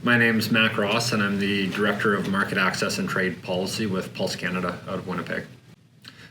My name's Mac Ross, and I'm the Director of Market Access and Trade Policy with Pulse Canada out of Winnipeg.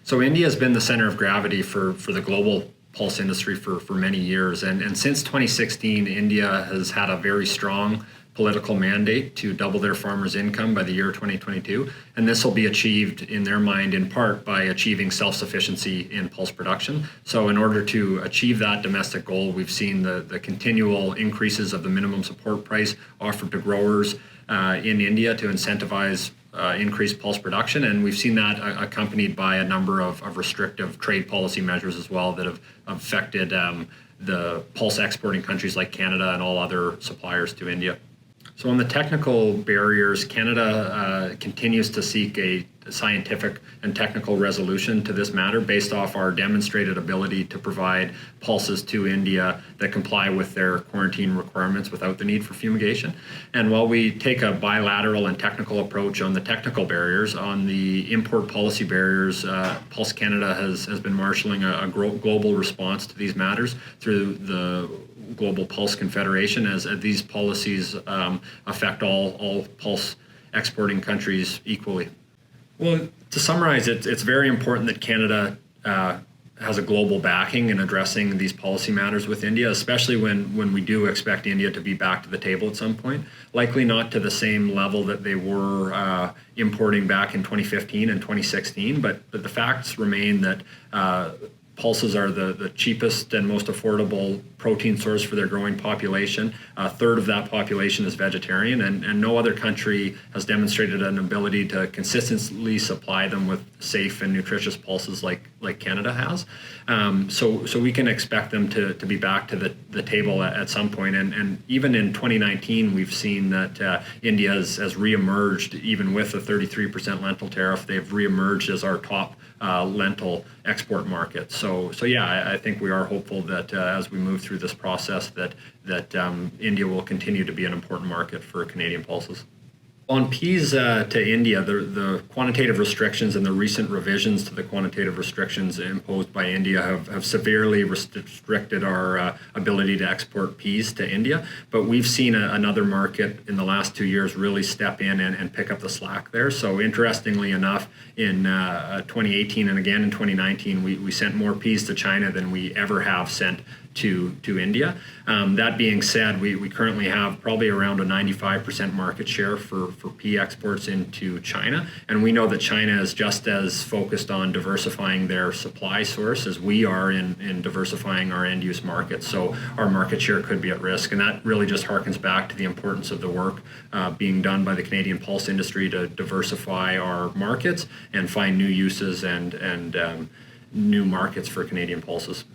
So India has been the center of gravity for the global pulse industry for many years. And since 2016, India has had a very strong political mandate to double their farmers' income by the year 2022. And this will be achieved in their mind in part by achieving self-sufficiency in pulse production. So in order to achieve that domestic goal, we've seen the continual increases of the minimum support price offered to growers in India to incentivize increased pulse production, and we've seen that accompanied by a number of restrictive trade policy measures as well that have affected the pulse exporting countries like Canada and all other suppliers to India. So on the technical barriers, Canada continues to seek a scientific and technical resolution to this matter based off our demonstrated ability to provide pulses to India that comply with their quarantine requirements without the need for fumigation. And while we take a bilateral and technical approach on the technical barriers, on the import policy barriers, Pulse Canada has been marshalling a global response to these matters through the Global Pulse Confederation, as these policies affect all pulse exporting countries equally. Well, to summarize, it's very important that Canada has a global backing in addressing these policy matters with India, especially when we do expect India to be back to the table at some point. Likely not to the same level that they were importing back in 2015 and 2016, but the facts remain that pulses are the cheapest and most affordable protein source for their growing population. A third of that population is vegetarian, and no other country has demonstrated an ability to consistently supply them with safe and nutritious pulses like Canada has. So we can expect them to be back to the table at some point. And even in 2019, we've seen that India has reemerged, even with a 33% lentil tariff. They've reemerged as our top lentil export market. So yeah, I think we are hopeful that as we move through this process that India will continue to be an important market for Canadian pulses. On peas to India, the quantitative restrictions and the recent revisions to the quantitative restrictions imposed by India have severely restricted our ability to export peas to India. But we've seen another market in the last 2 years really step in and pick up the slack there. So interestingly enough, in 2018 and again in 2019, we sent more peas to China than we ever have sent to India. That being said, we currently have probably around a 95% market share for pea exports into China. And we know that China is just as focused on diversifying their supply source as we are in diversifying our end use markets. So our market share could be at risk. And that really just harkens back to the importance of the work being done by the Canadian pulse industry to diversify our markets and find new uses and new markets for Canadian pulses.